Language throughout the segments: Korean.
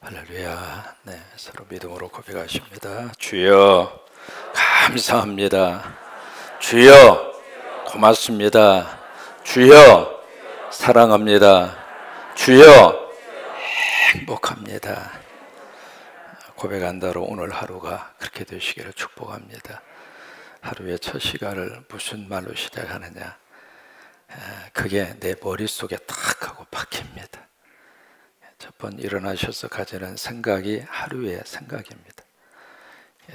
할렐루야. 네, 서로 믿음으로 고백하십니다. 주여 감사합니다. 주여 고맙습니다. 주여 사랑합니다. 주여 행복합니다. 고백한다로 오늘 하루가 그렇게 되시기를 축복합니다. 하루의 첫 시간을 무슨 말로 시작하느냐, 그게 내 머릿속에 탁 하고 박힙니다. 첫 번 일어나셔서 가지는 생각이 하루의 생각입니다.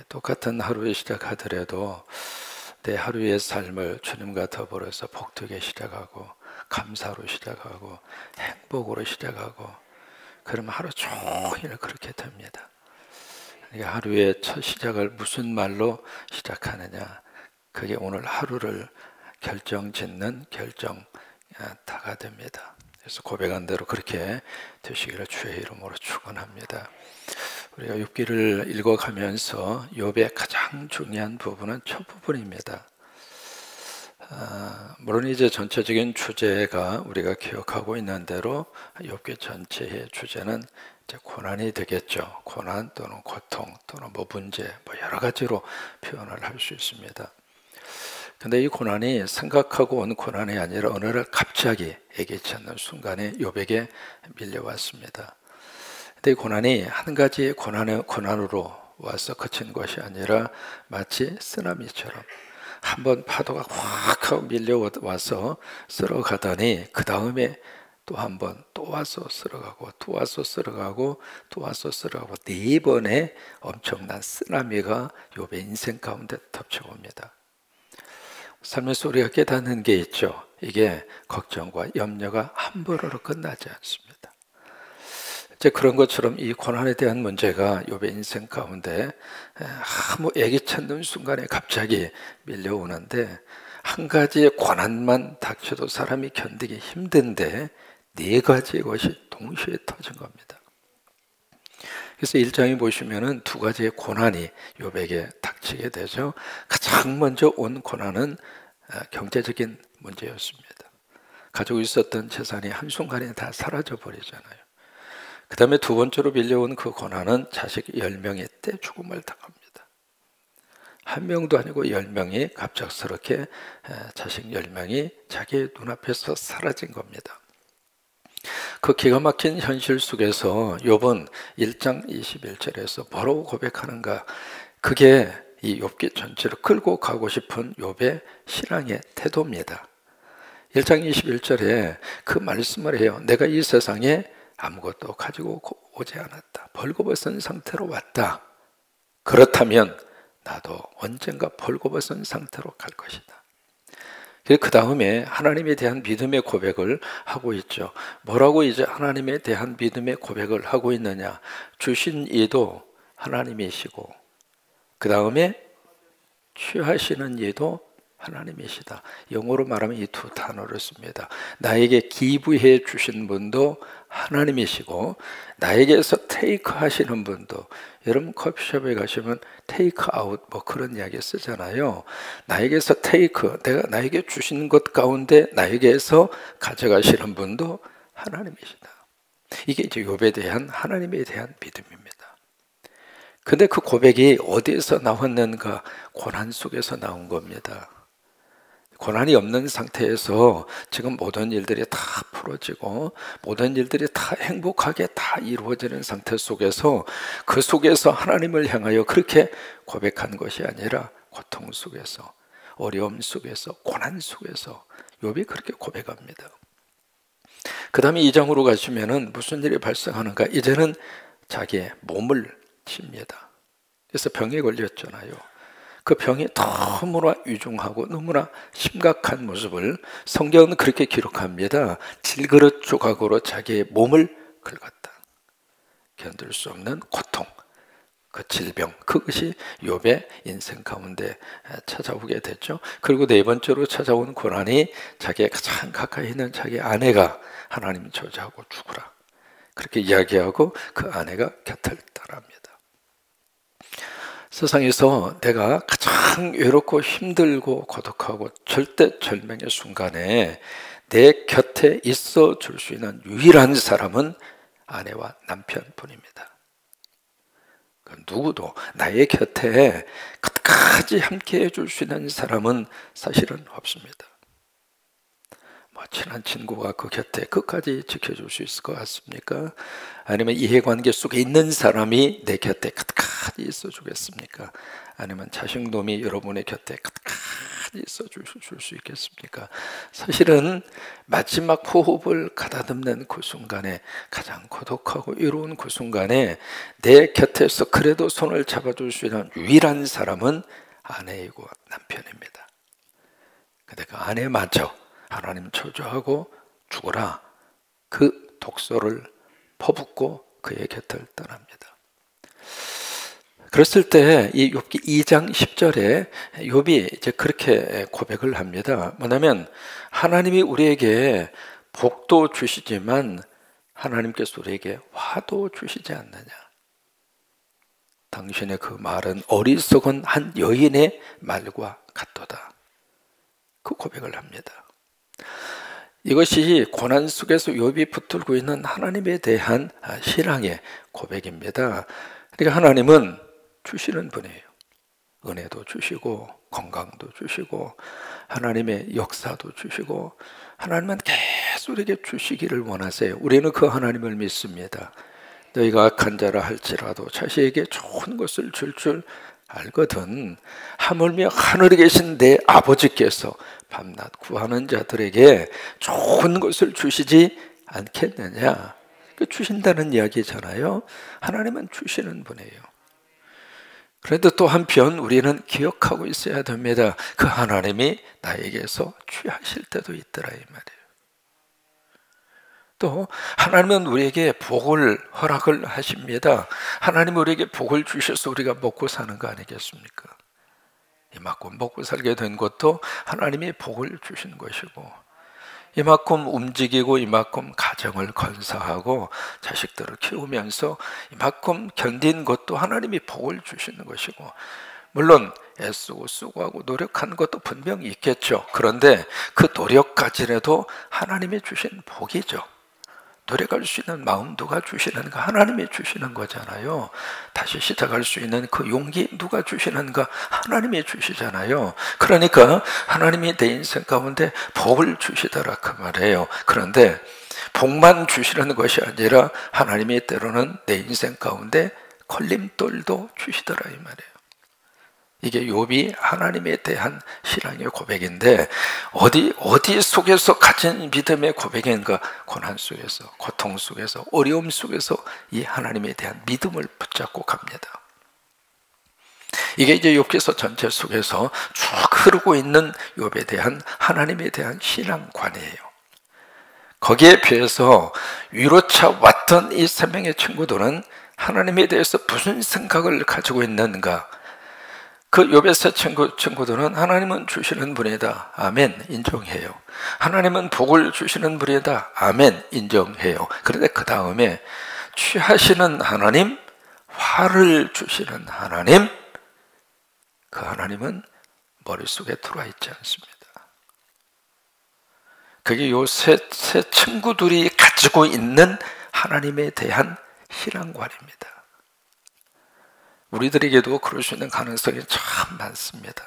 똑같은 하루에 시작하더라도 내 하루의 삶을 주님과 더불어서 복되게 시작하고 감사로 시작하고 행복으로 시작하고 그러면 하루 종일 그렇게 됩니다. 그러니까 하루의 첫 시작을 무슨 말로 시작하느냐, 그게 오늘 하루를 결정짓는 결정타가 됩니다. 그래서 고백한 대로 그렇게 되시기를 주의 이름으로 축원합니다. 우리가 욥기를 읽어가면서 욥의 가장 중요한 부분은 첫 부분입니다. 물론 이제 전체적인 주제가 우리가 기억하고 있는 대로 욥기 전체의 주제는 이제 고난이 되겠죠. 고난 또는 고통 또는 문제 여러 가지로 표현을 할 수 있습니다. 근데 이 고난이 생각하고 온 고난이 아니라 어느 날 갑자기 예기치 않는 순간에 욥에게 밀려왔습니다. 근데 이 고난이 한 가지의 고난으로 와서 그친 것이 아니라 마치 쓰나미처럼 한번 파도가 확 하고 밀려와서 쓸어가더니 그 다음에 또 한 번 또 와서 쓸어가고 또 와서 쓸어가고 또 와서 쓸어가고 4번의 엄청난 쓰나미가 욥의 인생 가운데 덮쳐옵니다. 삶에서 우리가 깨닫는 게 있죠. 이게 걱정과 염려가 한 번으로 끝나지 않습니다. 이제 그런 것처럼 이 고난에 대한 문제가 욥의 인생 가운데 아무 예기치 않는 순간에 갑자기 밀려오는데, 한 가지의 고난만 닥쳐도 사람이 견디기 힘든데 4가지의 것이 동시에 터진 겁니다. 그래서 1장에 보시면은 2가지의 고난이 욥에게 닥치게 되죠. 가장 먼저 온 고난은 경제적인 문제였습니다. 가지고 있었던 재산이 한순간에 다 사라져 버리잖아요. 그 다음에 2번째로 밀려온 그 고난은 자식 10명이 떼죽음을 당합니다. 1명도 아니고 10명이 갑작스럽게 자식 10명이 자기 눈앞에서 사라진 겁니다. 그 기가 막힌 현실 속에서 욥은 1장 21절에서 뭐라고 고백하는가, 그게 이 욥기 전체를 끌고 가고 싶은 욥의 신앙의 태도입니다. 1장 21절에 그 말씀을 해요. 내가 이 세상에 아무것도 가지고 오지 않았다. 벌거벗은 상태로 왔다. 그렇다면 나도 언젠가 벌거벗은 상태로 갈 것이다. 그 다음에 하나님에 대한 믿음의 고백을 하고 있죠. 뭐라고 이제 하나님에 대한 믿음의 고백을 하고 있느냐, 주신 이도 하나님이시고 그 다음에 취하시는 이도 하나님이시다. 영어로 말하면 이 2 단어를 씁니다. 나에게 기부해 주신 분도 하나님이시고 나에게서 테이크 하시는 분도, 여러분 커피숍에 가시면 테이크 아웃 그런 이야기 쓰잖아요. 나에게서 테이크, 내가 나에게 주신 것 가운데 나에게서 가져가시는 분도 하나님이시다. 이게 이제 욥에 대한 하나님에 대한 믿음입니다. 근데 그 고백이 어디에서 나왔는가? 고난 속에서 나온 겁니다. 고난이 없는 상태에서 지금 모든 일들이 다 풀어지고 모든 일들이 다 행복하게 다 이루어지는 상태 속에서, 그 속에서 하나님을 향하여 그렇게 고백한 것이 아니라 고통 속에서, 어려움 속에서, 고난 속에서 욥이 그렇게 고백합니다. 그 다음에 2장으로 가시면은 무슨 일이 발생하는가? 이제는 자기의 몸을 칩니다. 그래서 병에 걸렸잖아요. 그 병이 너무나 위중하고 너무나 심각한 모습을 성경은 그렇게 기록합니다. 질그릇 조각으로 자기의 몸을 긁었다. 견딜 수 없는 고통, 그 질병, 그것이 욥의 인생 가운데 찾아오게 됐죠. 그리고 4번째로 찾아온 고난이 자기의 가장 가까이 있는 자기 아내가 하나님 저주하고 죽으라, 그렇게 이야기하고 그 아내가 곁을 떠납니다. 세상에서 내가 가장 외롭고 힘들고 고독하고 절대절명의 순간에 내 곁에 있어 줄 수 있는 유일한 사람은 아내와 남편뿐입니다. 누구도 나의 곁에 끝까지 함께 해줄 수 있는 사람은 사실은 없습니다. 친한 친구가 그 곁에 끝까지 지켜줄 수 있을 것 같습니까? 아니면 이해관계 속에 있는 사람이 내 곁에 끝까지 있어주겠습니까? 아니면 자식놈이 여러분의 곁에 끝까지 있어줄 수 있겠습니까? 사실은 마지막 호흡을 가다듬는 그 순간에, 가장 고독하고 외로운 그 순간에 내 곁에서 그래도 손을 잡아줄 수 있는 유일한 사람은 아내이고 남편입니다. 근데 그 아내마저 하나님 초조하고 죽어라, 그 독소를 퍼붓고 그의 곁을 떠납니다. 그랬을 때 이 욥기 2장 10절에 욥이 이제 그렇게 고백을 합니다. 뭐냐면 하나님이 우리에게 복도 주시지만 하나님께서 우리에게 화도 주시지 않느냐. 당신의 그 말은 어리석은 한 여인의 말과 같도다. 그 고백을 합니다. 이것이 고난 속에서 욥이 붙들고 있는 하나님에 대한 신앙의 고백입니다. 그러니까 하나님은 주시는 분이에요. 은혜도 주시고 건강도 주시고 하나님의 역사도 주시고 하나님은 계속 우리에게 주시기를 원하세요. 우리는 그 하나님을 믿습니다. 너희가 악한 자라 할지라도 자식에게 좋은 것을 줄 알거든. 하물며 하늘에 계신 내 아버지께서 밤낮 구하는 자들에게 좋은 것을 주시지 않겠느냐. 주신다는 이야기잖아요. 하나님은 주시는 분이에요. 그런데 또 한편 우리는 기억하고 있어야 됩니다. 그 하나님이 나에게서 취하실 때도 있더라 이 말이에요. 또 하나님은 우리에게 복을 허락을 하십니다. 하나님은 우리에게 복을 주셔서 우리가 먹고 사는 거 아니겠습니까? 이만큼 먹고 살게 된 것도 하나님이 복을 주신 것이고, 이만큼 움직이고 이만큼 가정을 건사하고 자식들을 키우면서 이만큼 견딘 것도 하나님이 복을 주시는 것이고, 물론 애쓰고 수고하고 노력하는 것도 분명히 있겠죠. 그런데 그 노력까지라도 하나님이 주신 복이죠. 노력할 수 있는 마음 누가 주시는가? 하나님이 주시는 거잖아요. 다시 시작할 수 있는 그 용기 누가 주시는가? 하나님이 주시잖아요. 그러니까 하나님이 내 인생 가운데 복을 주시더라 그 말이에요. 그런데 복만 주시는 것이 아니라 하나님이 때로는 내 인생 가운데 걸림돌도 주시더라 이 말이에요. 이게 욥이 하나님에 대한 신앙의 고백인데, 어디 속에서 가진 믿음의 고백인가? 고난 속에서, 고통 속에서, 어려움 속에서 이 하나님에 대한 믿음을 붙잡고 갑니다. 이게 이제 욥기서 전체 속에서 쭉 흐르고 있는 욥에 대한 하나님에 대한 신앙관이에요. 거기에 비해서 위로차 왔던 이 세 명의 친구들은 하나님에 대해서 무슨 생각을 가지고 있는가? 그 욥의 세 친구들은 하나님은 주시는 분이다. 아멘. 인정해요. 하나님은 복을 주시는 분이다. 아멘. 인정해요. 그런데 그 다음에 취하시는 하나님, 화를 주시는 하나님, 그 하나님은 머릿속에 들어와 있지 않습니다. 그게 요 세 친구들이 가지고 있는 하나님에 대한 신앙관입니다. 우리들에게도 그럴 수 있는 가능성이 참 많습니다.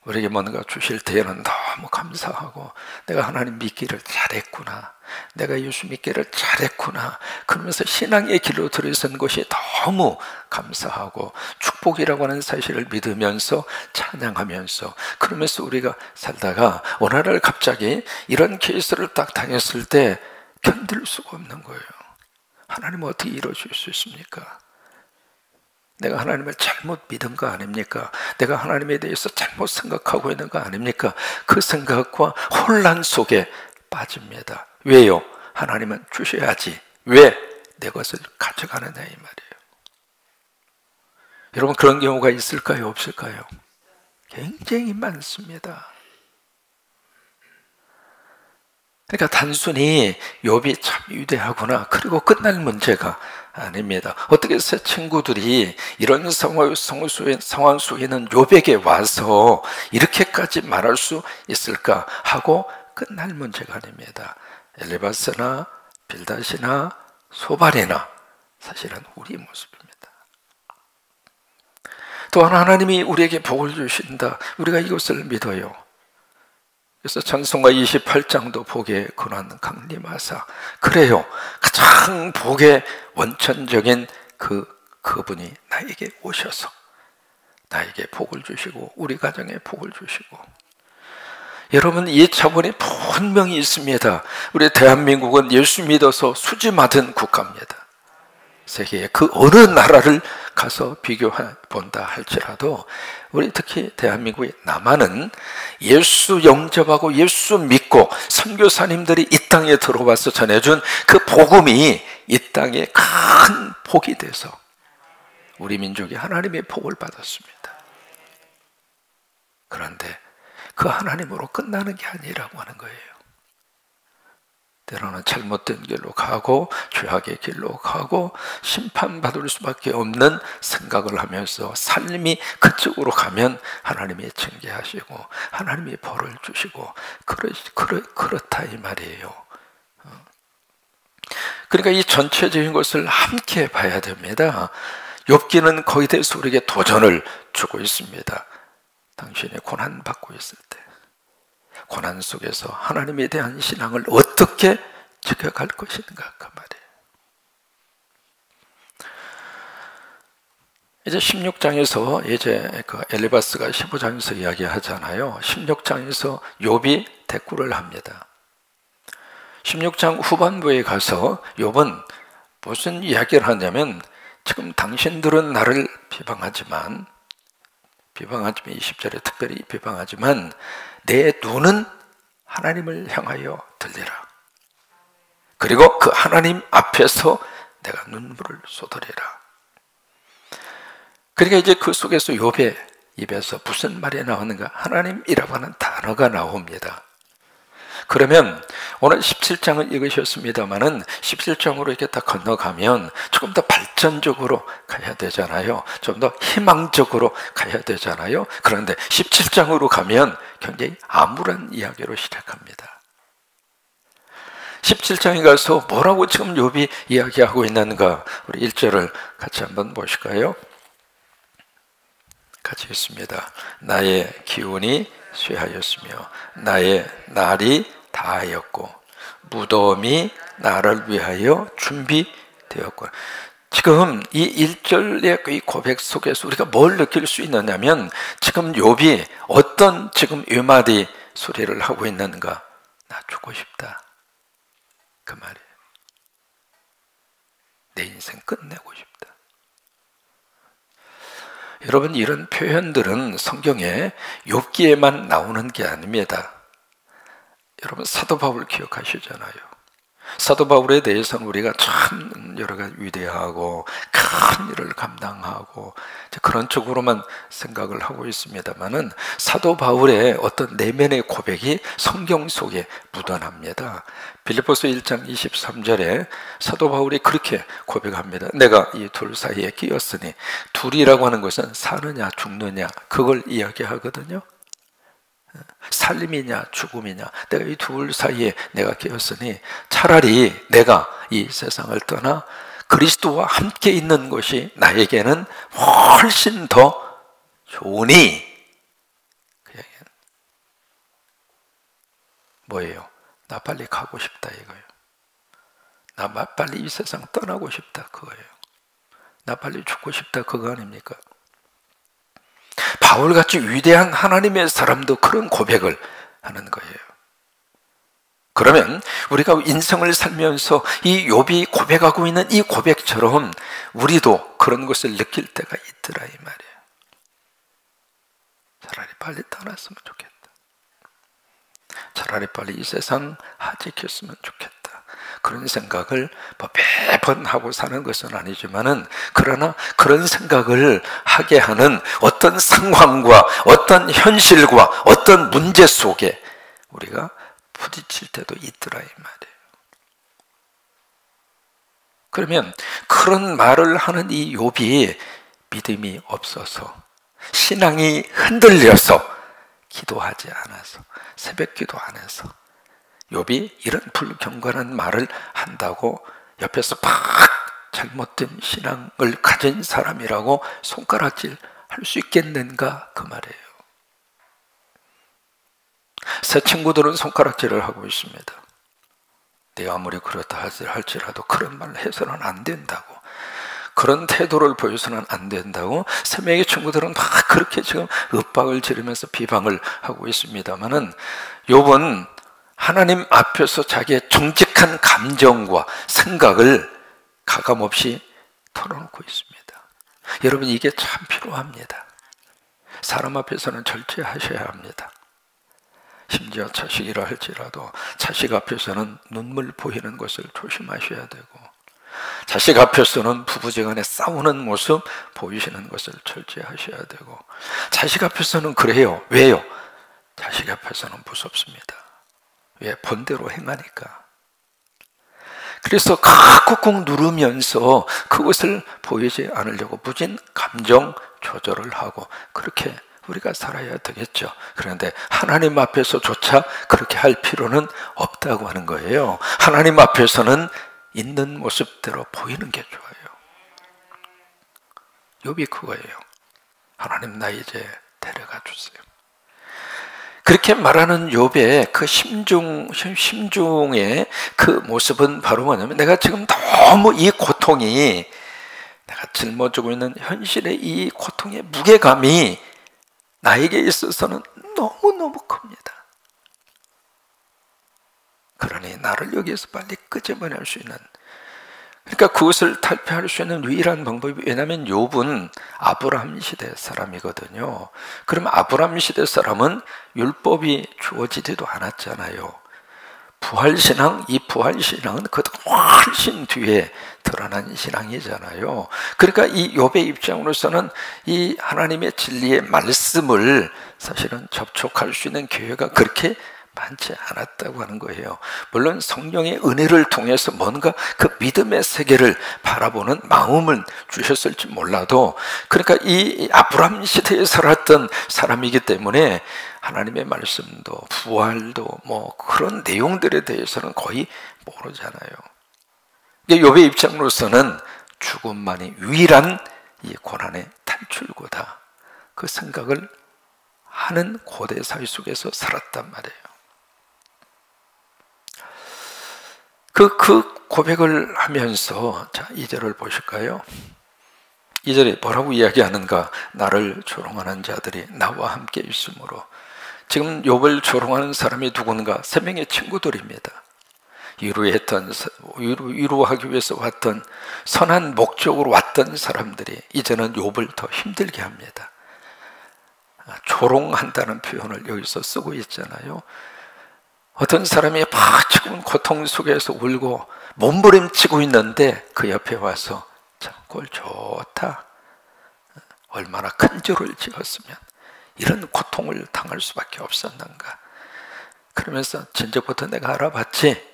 우리에게 뭔가 주실 때에는 너무 감사하고, 내가 하나님 믿기를 잘했구나, 내가 예수 믿기를 잘했구나, 그러면서 신앙의 길로 들어선 것이 너무 감사하고 축복이라고 하는 사실을 믿으면서 찬양하면서 그러면서 우리가 살다가 어느 날 갑자기 이런 케이스를 딱 당했을 때 견딜 수가 없는 거예요. 하나님은 어떻게 이루어질 수 있습니까? 내가 하나님을 잘못 믿은 거 아닙니까? 내가 하나님에 대해서 잘못 생각하고 있는 거 아닙니까? 그 생각과 혼란 속에 빠집니다. 왜요? 하나님은 주셔야지 왜 내 것을 가져가느냐 이 말이에요. 여러분, 그런 경우가 있을까요? 없을까요? 굉장히 많습니다. 그러니까 단순히 욥이 참 위대하구나, 그리고 끝날 문제가 아닙니다. 어떻게 새 친구들이 이런 상황 속에는 욥에게 와서 이렇게까지 말할 수 있을까 하고 끝날 문제가 아닙니다. 엘리바스나 빌닷이나 소발이나 사실은 우리 모습입니다. 또한 하나님이 우리에게 복을 주신다. 우리가 이것을 믿어요. 그래서 찬송가 28장도 복의 근원 강림하사, 그래요, 가장 복의 원천적인 그분이 나에게 오셔서 나에게 복을 주시고 우리 가정에 복을 주시고. 여러분, 이 차원이 분명히 있습니다. 우리 대한민국은 예수 믿어서 수지 맞은 국가입니다. 세계의 그 어느 나라를 가서 비교해 본다 할지라도 우리 특히 대한민국의 남한은 예수 영접하고 예수 믿고 선교사님들이 이 땅에 들어와서 전해준 그 복음이 이 땅에 큰 복이 돼서 우리 민족이 하나님의 복을 받았습니다. 그런데 그 하나님으로 끝나는 게 아니라고 하는 거예요. 때로는 잘못된 길로 가고 죄악의 길로 가고 심판받을 수밖에 없는 생각을 하면서 삶이 그쪽으로 가면 하나님이 징계하시고 하나님이 벌을 주시고 그렇다 이 말이에요. 그러니까 이 전체적인 것을 함께 봐야 됩니다. 욥기는 거기에 대해서 우리에게 도전을 주고 있습니다. 당신이 고난받고 있을 때 고난 속에서 하나님에 대한 신앙을 어떻게 지켜갈 것인가 그 말이에요. 이제 16장에서 이제 그 엘리바스가 15장에서 이야기하잖아요. 16장에서 욥이 대꾸를 합니다. 16장 후반부에 가서 욥은 무슨 이야기를 하냐면, 지금 당신들은 나를 비방하지만 20절에 특별히 비방하지만 내 눈은 하나님을 향하여 들리라. 그리고 그 하나님 앞에서 내가 눈물을 쏟으리라. 그러니까 이제 그 속에서 욥의 입에서 무슨 말이 나오는가? 하나님이라고 하는 단어가 나옵니다. 그러면 오늘 17장을 읽으셨습니다마는 17장으로 이렇게 딱 건너가면 조금 더 발전적으로 가야 되잖아요. 좀 더 희망적으로 가야 되잖아요. 그런데 17장으로 가면 굉장히 암울한 이야기로 시작합니다. 17장에 가서 뭐라고 지금 욥이 이야기하고 있는가? 우리 1절을 같이 한번 보실까요? 같이 읽습니다. 나의 기운이 쇠하였으며 나의 날이 다하였고 무덤이 나를 위하여 준비되었고. 지금 이 1절의 이 고백 속에서 우리가 뭘 느낄 수 있느냐면, 지금 욥이 어떤 지금 윰마디 소리를 하고 있는가? 나 죽고 싶다 그 말이에요. 내 인생 끝내고 싶다. 여러분, 이런 표현들은 성경에 욥기에만 나오는 게 아닙니다. 여러분, 사도 바울 기억하시잖아요. 사도 바울에 대해서는 우리가 참 여러 가지 위대하고 큰 일을 감당하고 그런 쪽으로만 생각을 하고 있습니다만은, 사도 바울의 어떤 내면의 고백이 성경 속에 묻어납니다. 빌립보서 1장 23절에 사도 바울이 그렇게 고백합니다. 내가 이 둘 사이에 끼었으니, 둘이라고 하는 것은 사느냐 죽느냐 그걸 이야기하거든요. 살림이냐 죽음이냐, 내가 이 둘 사이에 내가 끼었으니 차라리 내가 이 세상을 떠나 그리스도와 함께 있는 것이 나에게는 훨씬 더 좋으니, 그 얘기는 뭐예요? 나 빨리 가고 싶다 이거예요. 나 빨리 이 세상 떠나고 싶다 그거예요. 나 빨리 죽고 싶다 그거 아닙니까? 바울같이 위대한 하나님의 사람도 그런 고백을 하는 거예요. 그러면 우리가 인생을 살면서 이 욥이 고백하고 있는 이 고백처럼 우리도 그런 것을 느낄 때가 있더라 이 말이에요. 차라리 빨리 떠났으면 좋겠다. 차라리 빨리 이 세상 하직했으면 좋겠다. 그런 생각을 매번 하고 사는 것은 아니지만은, 그러나 그런 생각을 하게 하는 어떤 상황과 어떤 현실과 어떤 문제 속에 우리가 부딪힐 때도 있더라 이 말이에요. 그러면 그런 말을 하는 이 욥이 믿음이 없어서, 신앙이 흔들려서, 기도하지 않아서, 새벽 기도 안 해서 욥이 이런 불경건한 말을 한다고 옆에서 막 잘못된 신앙을 가진 사람이라고 손가락질 할 수 있겠는가 그 말이에요. 새 친구들은 손가락질을 하고 있습니다. 내가 아무리 그렇다 할지라도 그런 말을 해서는 안 된다고, 그런 태도를 보여서는 안 된다고 세 명의 친구들은 다 그렇게 지금 윽박을 지르면서 비방을 하고 있습니다만은 욥은 하나님 앞에서 자기의 정직한 감정과 생각을 가감없이 털어놓고 있습니다. 여러분, 이게 참 필요합니다. 사람 앞에서는 절제하셔야 합니다. 심지어 자식이라 할지라도 자식 앞에서는 눈물 보이는 것을 조심하셔야 되고, 자식 앞에서는 부부지간에 싸우는 모습 보이시는 것을 절제하셔야 되고, 자식 앞에서는 그래요. 왜요? 자식 앞에서는 무섭습니다. 왜? 본대로 행하니까. 그래서 꾹꾹 누르면서 그것을 보이지 않으려고 무진 감정 조절을 하고 그렇게 우리가 살아야 되겠죠. 그런데 하나님 앞에서조차 그렇게 할 필요는 없다고 하는 거예요. 하나님 앞에서는 있는 모습대로 보이는 게 좋아요. 욥이 그거예요. 하나님, 나 이제 데려가 주세요. 그렇게 말하는 욥의 그 심중의 그 모습은 바로 뭐냐면, 내가 지금 너무 이 고통이, 내가 짊어지고 있는 현실의 이 고통의 무게감이 나에게 있어서는 너무너무 큽니다. 그러니 나를 여기에서 빨리 끄집어낼 수 있는, 그러니까 그것을 탈피할 수 있는 유일한 방법이, 왜냐하면 욥은 아브라함 시대 사람이거든요. 그럼 아브라함 시대 사람은 율법이 주어지지도 않았잖아요. 부활신앙, 이 부활신앙은 그 훨씬 뒤에 드러난 신앙이잖아요. 그러니까 이 욥의 입장으로서는 이 하나님의 진리의 말씀을 사실은 접촉할 수 있는 기회가 그렇게 많지 않았다고 하는 거예요. 물론 성령의 은혜를 통해서 뭔가 그 믿음의 세계를 바라보는 마음을 주셨을지 몰라도, 그러니까 이 아브라함 시대에 살았던 사람이기 때문에 하나님의 말씀도 부활도 뭐 그런 내용들에 대해서는 거의 모르잖아요. 욥의 입장으로서는 죽음만이 유일한 이 고난의 탈출구다, 그 생각을 하는 고대 사회 속에서 살았단 말이에요. 그 고백을 하면서, 자, 2절을 보실까요? 2절에 뭐라고 이야기하는가? 나를 조롱하는 자들이 나와 함께 있으므로. 지금 욥을 조롱하는 사람이 누군가? 3명의 친구들입니다. 위로하기 위해서 왔던, 선한 목적으로 왔던 사람들이 이제는 욥을 더 힘들게 합니다. 조롱한다는 표현을 여기서 쓰고 있잖아요. 어떤 사람이 막 지금 고통 속에서 울고 몸부림치고 있는데 그 옆에 와서, 참 꼴 좋다, 얼마나 큰 죄를 지었으면 이런 고통을 당할 수밖에 없었는가, 그러면서 진작부터 내가 알아봤지,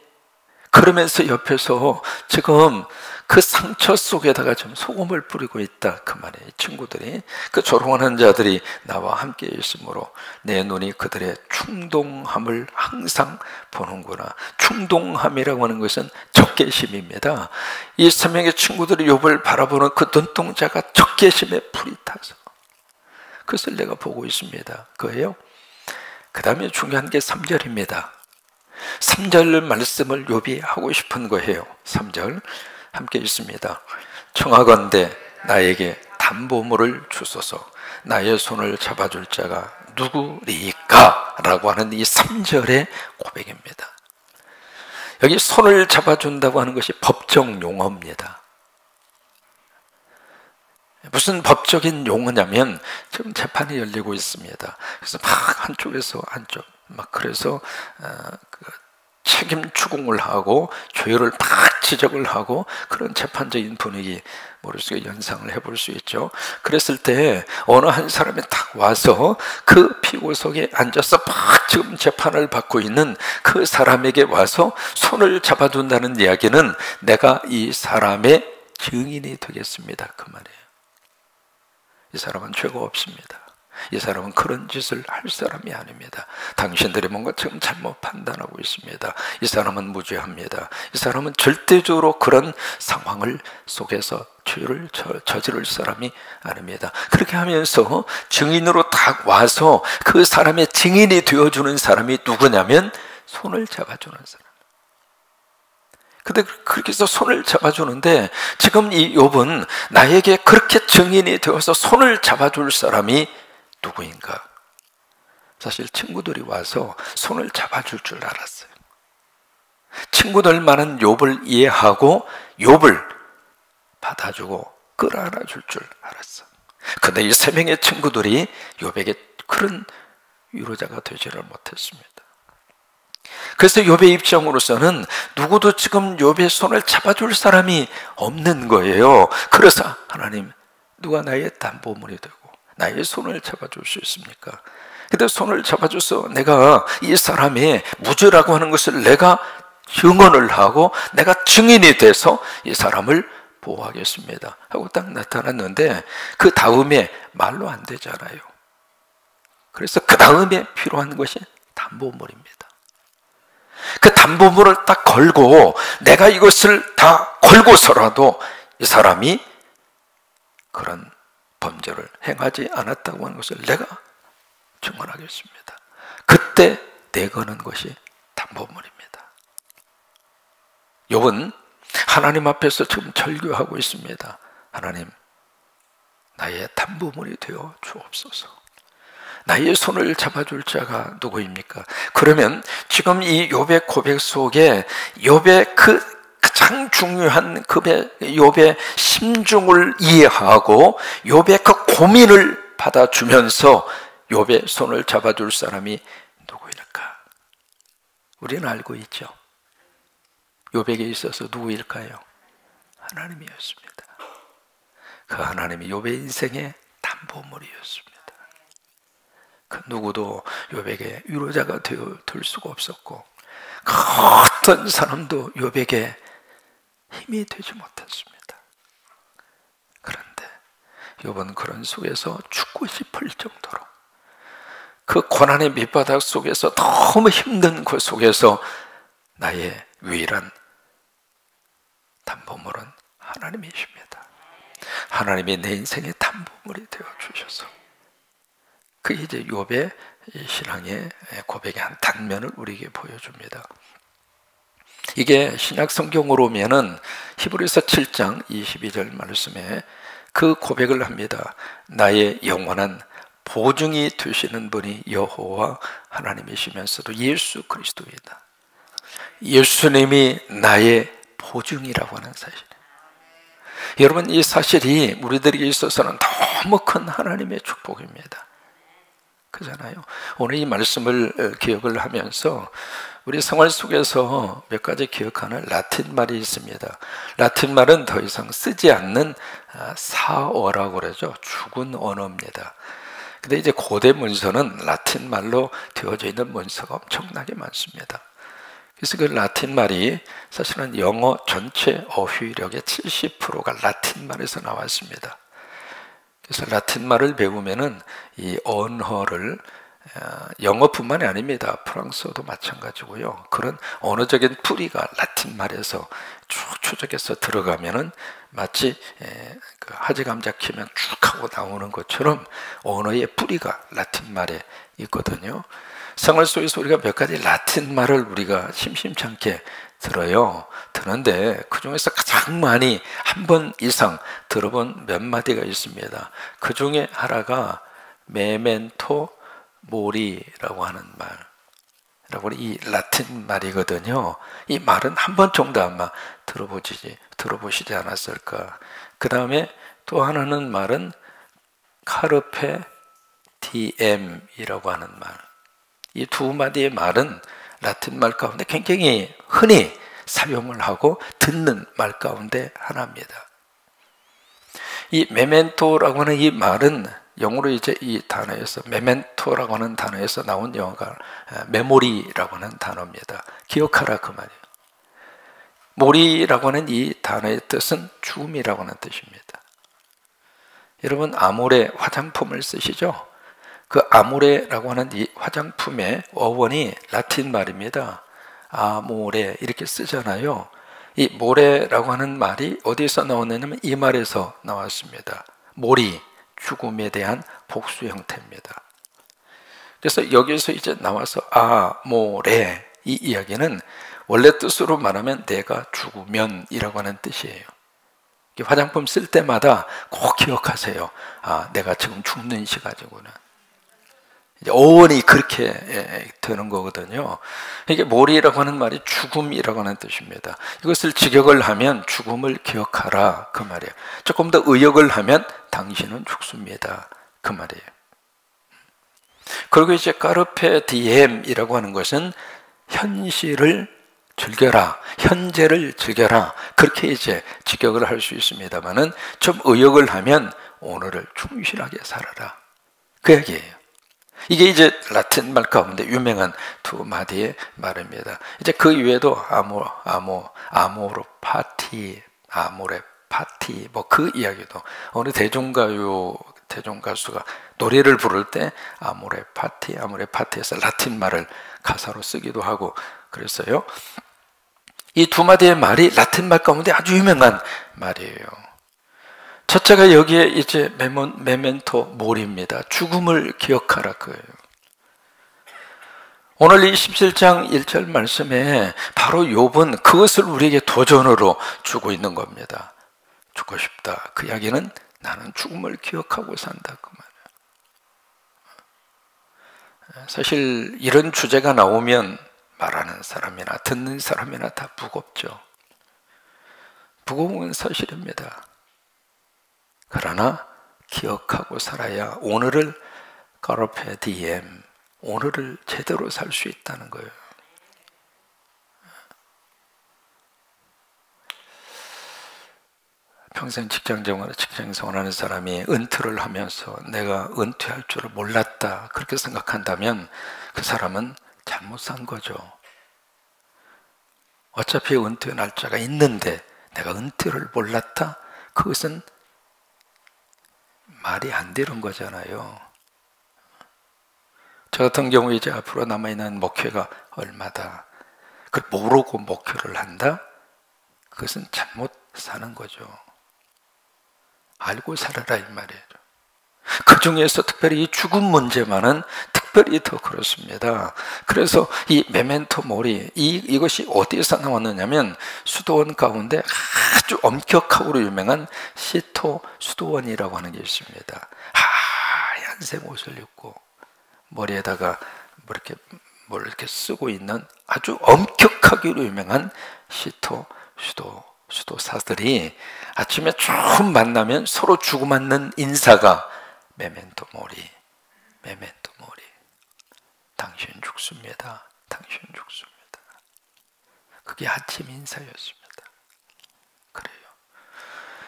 그러면서 옆에서 지금 그 상처 속에다가 좀 소금을 뿌리고 있다 그 말이에요. 친구들이, 그 조롱하는 자들이 나와 함께 있으므로 내 눈이 그들의 충동함을 항상 보는구나. 충동함이라고 하는 것은 적개심입니다. 이 3명의 친구들이 욥을 바라보는 그 눈동자가 적개심에 불이 타서 그것을 내가 보고 있습니다. 그예요. 그 다음에 중요한 게 3절입니다. 3절 말씀을 욥이 하고 싶은 거예요. 3절 함께 있습니다. 청하건대 나에게 담보물을 주소서, 나의 손을 잡아줄 자가 누구리까? 라고 하는 이 3절의 고백입니다. 여기 손을 잡아준다고 하는 것이 법적 용어입니다. 무슨 법적인 용어냐면, 지금 재판이 열리고 있습니다. 그래서 막 한쪽에서 한쪽, 막 그래서 책임 추궁을 하고 죄를 막 지적을 하고 그런 재판적인 분위기 머릿속에 연상을 해볼 수 있죠. 그랬을 때 어느 한 사람이 딱 와서 그 피고석에 앉아서 막 지금 재판을 받고 있는 그 사람에게 와서 손을 잡아준다는 이야기는 내가 이 사람의 증인이 되겠습니다 그 말이에요. 이 사람은 죄가 없습니다. 이 사람은 그런 짓을 할 사람이 아닙니다. 당신들이 뭔가 지금 잘못 판단하고 있습니다. 이 사람은 무죄합니다. 이 사람은 절대적으로 그런 상황을 속에서 허위를 저지를 사람이 아닙니다. 그렇게 하면서 증인으로 딱 와서 그 사람의 증인이 되어주는 사람이 누구냐면 손을 잡아주는 사람. 근데 그렇게 해서 손을 잡아주는데 지금 이 욥은 나에게 그렇게 증인이 되어서 손을 잡아줄 사람이 누구인가? 사실 친구들이 와서 손을 잡아줄 줄 알았어요. 친구들만은 욥을 이해하고 욥을 받아주고 끌어안아줄 줄 알았어. 근데 이 세 명의 친구들이 욥에게 그런 위로자가 되지를 못했습니다. 그래서 욥의 입장으로서는 누구도 지금 욥의 손을 잡아줄 사람이 없는 거예요. 그래서 하나님, 누가 나의 담보물이 되고 나의 손을 잡아줄 수 있습니까? 근데 손을 잡아줘서 내가 이 사람의 무죄라고 하는 것을 내가 증언을 하고 내가 증인이 돼서 이 사람을 보호하겠습니다 하고 딱 나타났는데 그 다음에 말로 안 되잖아요. 그래서 그 다음에 필요한 것이 담보물입니다. 그 담보물을 딱 걸고 내가 이것을 다 걸고서라도 이 사람이 그런 범죄를 행하지 않았다고 하는 것을 내가 증언하겠습니다. 그때 내거는 것이 담보물입니다. 욥은 하나님 앞에서 지금 절규하고 있습니다. 하나님, 나의 담보물이 되어 주옵소서. 나의 손을 잡아줄 자가 누구입니까? 그러면 지금 이 욥의 고백 속에 욥의 그 가장 중요한 욥의 심중을 이해하고 욥의 그 고민을 받아주면서 욥의 손을 잡아줄 사람이 누구일까? 우리는 알고 있죠. 욥에게 있어서 누구일까요? 하나님이었습니다. 그 하나님이 욥의 인생의 담보물이었습니다. 그 누구도 욥에게 위로자가 될 수가 없었고 그 어떤 사람도 욥에게 힘이 되지 못했습니다. 그런데 욥은 그런 속에서 죽고 싶을 정도로 그 고난의 밑바닥 속에서 너무 힘든 그 속에서 나의 유일한 담보물은 하나님이십니다. 하나님이 내 인생의 담보물이 되어주셔서 그게 이제 욥의 신앙의 고백의 한 단면을 우리에게 보여줍니다. 이게 신약 성경으로 오면은 히브리서 7장 22절 말씀에 그 고백을 합니다. 나의 영원한 보증이 되시는 분이 여호와 하나님이시면서도 예수 그리스도이다. 예수님이 나의 보증이라고 하는 사실. 여러분, 이 사실이 우리들에게 있어서는 너무 큰 하나님의 축복입니다. 그잖아요. 오늘 이 말씀을 기억을 하면서 우리 생활 속에서 몇 가지 기억하는 라틴 말이 있습니다. 라틴 말은 더 이상 쓰지 않는 사어라고 그러죠. 죽은 언어입니다. 근데 이제 고대 문서는 라틴 말로 되어져 있는 문서가 엄청나게 많습니다. 그래서 그 라틴 말이 사실은 영어 전체 어휘력의 70%가 라틴 말에서 나왔습니다. 그래서 라틴 말을 배우면은 이 언어를 영어뿐만이 아닙니다. 프랑스어도 마찬가지고요. 그런 언어적인 뿌리가 라틴 말에서 쭉 추적해서 들어가면은 마치 그 하지 감자 키면 쭉 하고 나오는 것처럼 언어의 뿌리가 라틴 말에 있거든요. 생활 속에서 우리가 몇 가지 라틴 말을 우리가 심심찮게 들어요. 듣는데 그 중에서 가장 많이 한 번 이상 들어본 몇 마디가 있습니다. 그 중에 하나가 메멘토 모리라고 하는 말이라고 이 라틴 말이거든요. 이 말은 한 번 정도 아마 들어보시지 않았을까. 그 다음에 또 하나는 말은 카르페 디엠이라고 하는 말. 이 두 마디의 말은 라틴 말 가운데 굉장히 흔히 사용을 하고 듣는 말 가운데 하나입니다. 이 메멘토라고 하는 이 말은 영어로 이제 이 단어에서 메멘토라고 하는 단어에서 나온 영어가 메모리라고 하는 단어입니다. 기억하라 그 말이에요. 모리라고 하는 이 단어의 뜻은 죽음이라고 하는 뜻입니다. 여러분 아모레 화장품을 쓰시죠? 그 아모레라고 하는 이 화장품의 어원이 라틴 말입니다. 아모레 이렇게 쓰잖아요. 이 모래라고 하는 말이 어디서 나왔느냐면 이 말에서 나왔습니다. 몰이 죽음에 대한 복수 형태입니다. 그래서 여기서 이제 나와서 모래, 이 이야기는 원래 뜻으로 말하면 내가 죽으면이라고 하는 뜻이에요. 화장품 쓸 때마다 꼭 기억하세요. 내가 지금 죽는 시가지구나. 이제 어원이 그렇게 되는 거거든요. 이게 몰이라고 하는 말이 죽음이라고 하는 뜻입니다. 이것을 직역을 하면 죽음을 기억하라, 그 말이에요. 조금 더 의역을 하면 당신은 죽습니다, 그 말이에요. 그리고 이제 까르페 디엠이라고 하는 것은 현실을 즐겨라, 현재를 즐겨라, 그렇게 이제 직역을 할 수 있습니다만은 좀 의역을 하면 오늘을 충실하게 살아라, 그 얘기예요. 이게 이제 라틴 말 가운데 유명한 두 마디의 말입니다. 이제 그 이외에도 아모르 파티, 아모레 파티, 뭐 그 이야기도 어느 대중가수가 노래를 부를 때 아모레 파티에서 라틴 말을 가사로 쓰기도 하고 그랬어요. 이 두 마디의 말이 라틴 말 가운데 아주 유명한 말이에요. 첫째가 여기에 이제 메멘토 모리입니다. 죽음을 기억하라, 그예요. 오늘 이 17장 1절 말씀에 바로 욥은 그것을 우리에게 도전으로 주고 있는 겁니다. 죽고 싶다. 그 이야기는 나는 죽음을 기억하고 산다, 그 말이에요. 사실 이런 주제가 나오면 말하는 사람이나 듣는 사람이나 다 무겁죠. 무거운 사실입니다. 그러나 기억하고 살아야 오늘을 까르페 디엠, 오늘을 제대로 살 수 있다는 거예요. 평생 직장생활하는 사람이 은퇴를 하면서 내가 은퇴할 줄을 몰랐다, 그렇게 생각한다면 그 사람은 잘못 산 거죠. 어차피 은퇴 날짜가 있는데 내가 은퇴를 몰랐다? 그것은 말이 안 되는 거잖아요. 저 같은 경우 이제 앞으로 남아있는 목회가 얼마다, 그걸 모르고 목회를 한다? 그것은 잘못 사는 거죠. 알고 살아라, 이 말이에요. 그 중에서 특별히 이 죽음 문제만은 특별히 더 그렇습니다. 그래서 이 메멘토 모리, 이것이 어디에서 나왔느냐면 수도원 가운데 아주 엄격하고 유명한 시토 수도원이라고 하는 게 있습니다. 하얀색 옷을 입고 머리에다가 뭘 이렇게 쓰고 있는 아주 엄격하기로 유명한 시토 수도사들이 아침에 쭉 만나면 서로 주고받는 인사가 메멘토 모리, 메멘토 모리. 당신 죽습니다. 당신 죽습니다. 그게 아침 인사였습니다. 그래요.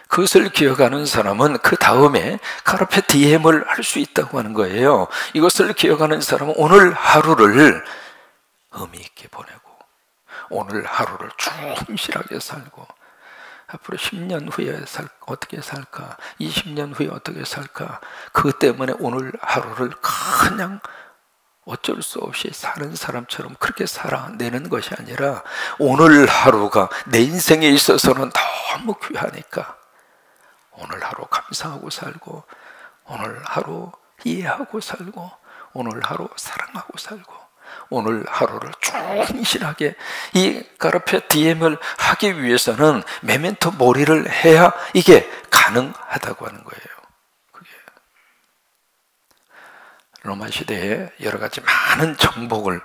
그것을 기억하는 사람은 그 다음에 카르페 디엠을 할 수 있다고 하는 거예요. 이것을 기억하는 사람은 오늘 하루를 의미 있게 보내고 오늘 하루를 충실하게 살고 앞으로 10년 후에 어떻게 살까? 20년 후에 어떻게 살까? 그것 때문에 오늘 하루를 그냥 어쩔 수 없이 사는 사람처럼 그렇게 살아내는 것이 아니라 오늘 하루가 내 인생에 있어서는 너무 귀하니까 오늘 하루 감사하고 살고 오늘 하루 이해하고 살고 오늘 하루 사랑하고 살고 오늘 하루를 충실하게 이 까르페 디엠을 하기 위해서는 메멘토 모리를 해야 이게 가능하다고 하는 거예요. 그게 로마 시대에 여러 가지 많은 정복을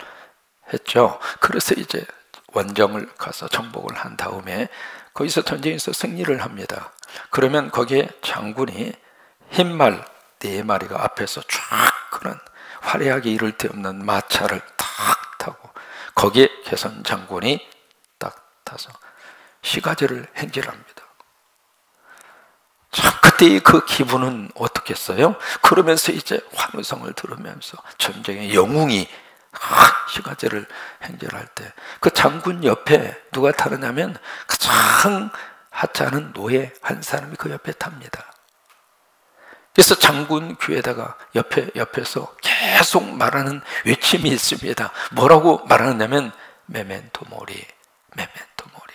했죠. 그래서 이제 원정을 가서 정복을 한 다음에 거기서 전쟁에서 승리를 합니다. 그러면 거기에 장군이 흰말 4마리가 앞에서 쫙 그런 화려하게 이를 데 없는 마차를 탁 타고 거기에 개선 장군이 딱 타서 시가지를 행진합니다. 참 그때의 그 기분은 어떻겠어요? 그러면서 이제 환호성을 들으면서 전쟁의 영웅이 시가지를 행진할 때 그 장군 옆에 누가 타느냐면 가장 하찮은 노예 한 사람이 그 옆에 탑니다. 그래서 장군 귀에다가 옆에서 계속 말하는 외침이 있습니다. 뭐라고 말하느냐면 메멘토 모리, 메멘토 모리.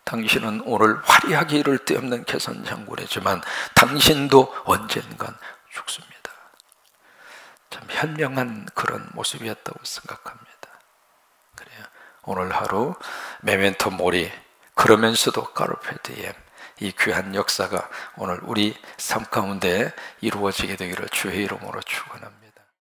당신은 오늘 화려하게 이를 데 없는 개선 장군이지만 당신도 언젠간 죽습니다. 참 현명한 그런 모습이었다고 생각합니다. 그래요. 오늘 하루 메멘토 모리, 그러면서도 카르페 디엠, 이 귀한 역사가 오늘 우리 삶 가운데 이루어지게 되기를 주의 이름으로 축원합니다.